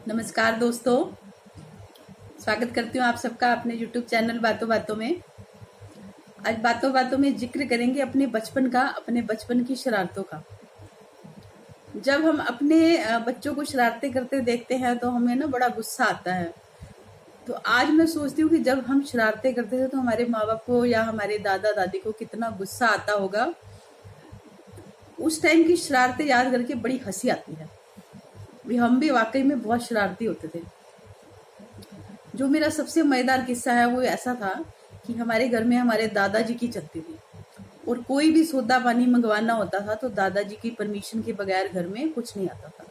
नमस्कार दोस्तों, स्वागत करती हूँ आप सबका अपने YouTube चैनल बातों बातों में। आज बातों बातों में जिक्र करेंगे अपने बचपन का, अपने बचपन की शरारतों का। जब हम अपने बच्चों को शरारतें करते देखते हैं तो हमें ना बड़ा गुस्सा आता है। तो आज मैं सोचती हूँ कि जब हम शरारतें करते थे तो हमारे माँ बाप को या हमारे दादा दादी को कितना गुस्सा आता होगा। उस टाइम की शरारतें याद करके बड़ी हंसी आती है। हम भी वाकई में बहुत शरारती होते थे। जो मेरा सबसे मजेदार किस्सा है वो ऐसा था कि हमारे घर में हमारे दादाजी की चलती थी और कोई भी सोदा पानी मंगवाना होता था तो दादाजी की परमिशन के बगैर घर में कुछ नहीं आता था।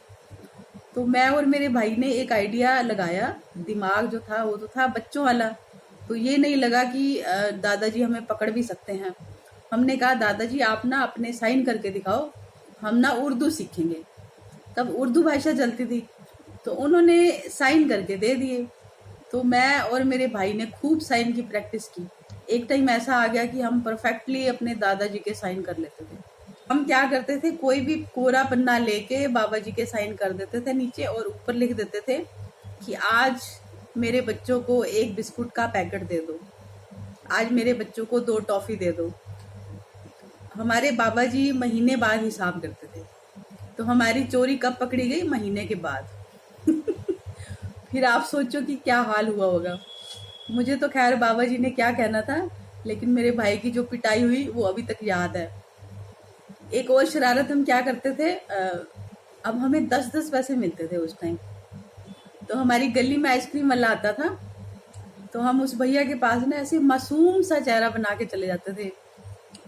तो मैं और मेरे भाई ने एक आइडिया लगाया। दिमाग जो था वो तो था बच्चों वाला, तो ये नहीं लगा कि दादाजी हमें पकड़ भी सकते हैं। हमने कहा दादाजी आप ना अपने साइन करके दिखाओ, हम ना उर्दू सीखेंगे। तब उर्दू भाषा चलती थी तो उन्होंने साइन करके दे दिए। तो मैं और मेरे भाई ने खूब साइन की प्रैक्टिस की। एक टाइम ऐसा आ गया कि हम परफेक्टली अपने दादाजी के साइन कर लेते थे। हम क्या करते थे, कोई भी कोरा पन्ना लेके बाबा जी के साइन कर देते थे नीचे और ऊपर लिख देते थे कि आज मेरे बच्चों को एक बिस्कुट का पैकेट दे दो, आज मेरे बच्चों को 2 टॉफी दे दो। हमारे बाबा जी महीने बाद हिसाब करते थे, तो हमारी चोरी कब पकड़ी गई? महीने के बाद। फिर आप सोचो कि क्या हाल हुआ होगा। मुझे तो खैर बाबा जी ने क्या कहना था, लेकिन मेरे भाई की जो पिटाई हुई वो अभी तक याद है। एक और शरारत हम क्या करते थे, अब हमें 10-10 पैसे मिलते थे उस टाइम। तो हमारी गली में आइसक्रीम वाला आता था, तो हम उस भैया के पास ना ऐसे मासूम सा चेहरा बना के चले जाते थे।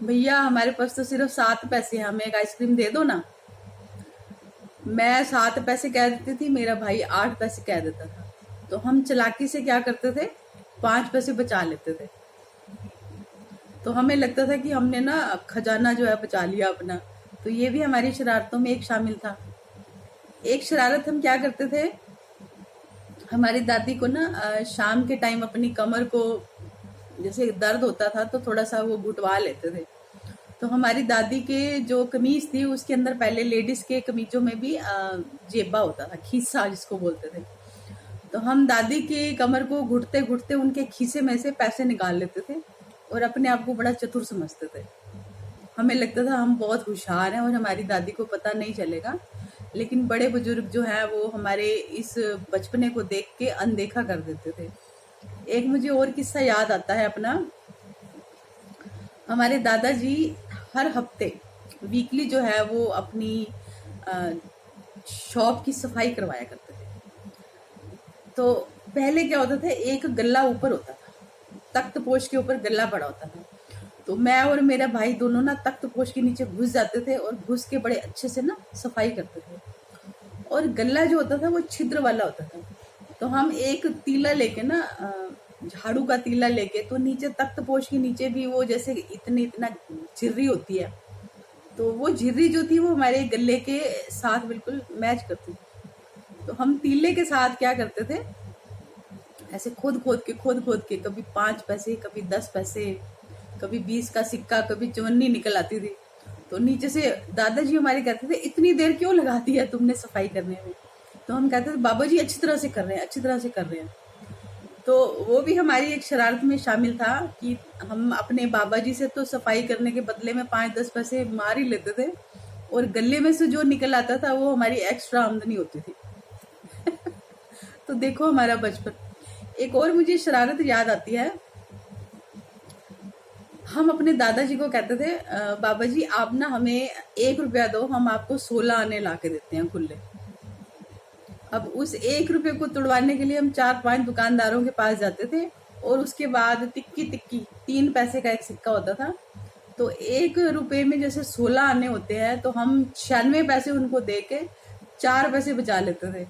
भैया हमारे पास तो सिर्फ 7 पैसे हैं, हमें एक आइसक्रीम दे दो ना। मैं 7 पैसे कह देती थी, मेरा भाई 8 पैसे कह देता था। तो हम चालाकी से क्या करते थे, 5 पैसे बचा लेते थे। तो हमें लगता था कि हमने ना खजाना जो है बचा लिया अपना। तो ये भी हमारी शरारतों में एक शामिल था। एक शरारत हम क्या करते थे, हमारी दादी को ना शाम के टाइम अपनी कमर को जैसे दर्द होता था तो थोड़ा सा वो घुटवा लेते थे। तो हमारी दादी के जो कमीज थी उसके अंदर पहले लेडीज के कमीजों में भी जेबा होता था, खीसा जिसको बोलते थे। तो हम दादी के कमर को घुटते घुटते उनके खीसे में से पैसे निकाल लेते थे और अपने आप को बड़ा चतुर समझते थे। हमें लगता था हम बहुत होशियार हैं और हमारी दादी को पता नहीं चलेगा। लेकिन बड़े बुजुर्ग जो हैं वो हमारे इस बचपने को देख के अनदेखा कर देते थे। एक मुझे और किस्सा याद आता है अपना। हमारे दादाजी हर हफ्ते वीकली जो है वो अपनी शॉप की सफाई करवाया करते थे। तो पहले क्या होता था, एक गल्ला ऊपर होता था, तख्त पोश के ऊपर गल्ला पड़ा होता था। तो मैं और मेरा भाई दोनों ना तख्त पोश के नीचे घुस जाते थे और घुस के बड़े अच्छे से ना सफाई करते थे। और गल्ला जो होता था वो छिद्र वाला होता था। तो हम एक तीला लेके ना झाड़ू का तीला लेके, तो नीचे तख्त पोश के नीचे भी वो जैसे इतना झिर्री होती है, तो वो झिर्री जो थी वो हमारे गले के साथ बिल्कुल मैच करती थी। तो हम तीले के साथ क्या करते थे, ऐसे खोद खोद के कभी 5 पैसे, कभी 10 पैसे, कभी 20 का सिक्का, कभी चवन्नी निकल आती थी। तो नीचे से दादाजी हमारे कहते थे इतनी देर क्यों लगाती है तुमने सफाई करने में? तो हम कहते थे बाबा जी अच्छी तरह से कर रहे हैं, अच्छी तरह से कर रहे हैं। तो वो भी हमारी एक शरारत में शामिल था कि हम अपने बाबा जी से तो सफाई करने के बदले में 5-10 पैसे मार ही लेते थे और गले में से जो निकल आता था वो हमारी एक्स्ट्रा आमदनी होती थी। तो देखो हमारा बचपन। एक और मुझे शरारत याद आती है। हम अपने दादाजी को कहते थे बाबा जी आप ना हमें 1 रुपया दो, हम आपको 16 आने ला के देते हैं खुले। अब उस 1 रुपये को तुड़वाने के लिए हम 4-5 दुकानदारों के पास जाते थे और उसके बाद टिक्की टिक्की 3 पैसे का एक सिक्का होता था। तो 1 रुपये में जैसे 16 आने होते हैं, तो हम 96 पैसे उनको दे के 4 पैसे बचा लेते थे।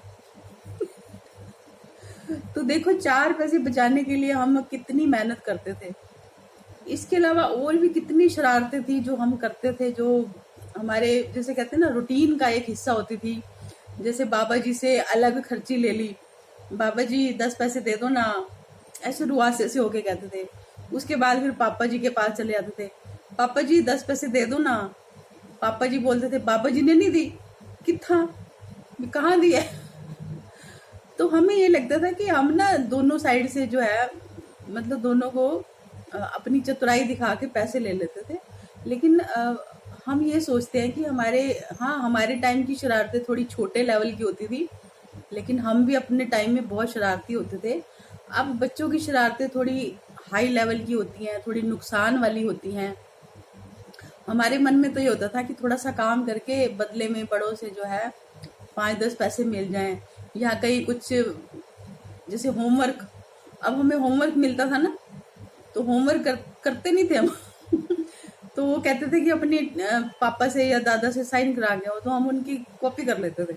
तो देखो 4 पैसे बचाने के लिए हम कितनी मेहनत करते थे। इसके अलावा और भी कितनी शरारतें थी जो हम करते थे, जो हमारे जैसे कहते हैं ना रूटीन का एक हिस्सा होती थी। जैसे बाबा जी से अलग खर्ची ले ली, बाबा जी 10 पैसे दे दो ना, ऐसे रुआसे से होके कहते थे। उसके बाद फिर पापा जी के पास चले जाते थे, पापा जी 10 पैसे दे दो ना। पापा जी बोलते थे बाबा जी ने नहीं दी, कितना कहाँ दी है? तो हमें ये लगता था कि हम ना दोनों साइड से जो है, मतलब दोनों को अपनी चतुराई दिखा के पैसे ले लेते थे। लेकिन हम ये सोचते हैं कि हमारे टाइम की शरारतें थोड़ी छोटे लेवल की होती थी, लेकिन हम भी अपने टाइम में बहुत शरारती होते थे। अब बच्चों की शरारतें थोड़ी हाई लेवल की होती हैं, थोड़ी नुकसान वाली होती हैं। हमारे मन में तो ये होता था कि थोड़ा सा काम करके बदले में बड़ों से जो है 5-10 पैसे मिल जाएं, या कहीं कुछ जैसे होमवर्क। अब हमें होमवर्क मिलता था ना, तो होमवर्क करते नहीं थे हम। तो वो कहते थे कि अपने पापा से या दादा से साइन करा के आओ, तो हम उनकी कॉपी कर लेते थे।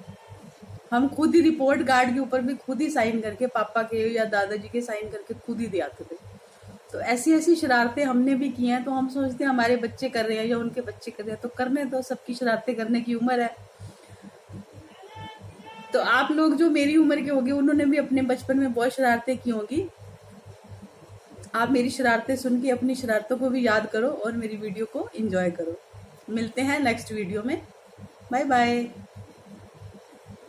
हम खुद ही रिपोर्ट कार्ड के ऊपर भी खुद ही साइन करके, पापा के या दादाजी के साइन करके खुद ही दे आते थे। तो ऐसी ऐसी शरारतें हमने भी की हैं। तो हम सोचते हैं हमारे बच्चे कर रहे हैं या उनके बच्चे कर रहे हैं, तो करने दो, सबकी शरारतें करने की उम्र है। तो आप लोग जो मेरी उम्र के होंगे, उन्होंने भी अपने बचपन में बहुत शरारतें की होंगी। आप मेरी शरारतें सुन के अपनी शरारतों को भी याद करो और मेरी वीडियो को एंजॉय करो। मिलते हैं नेक्स्ट वीडियो में। Bye bye.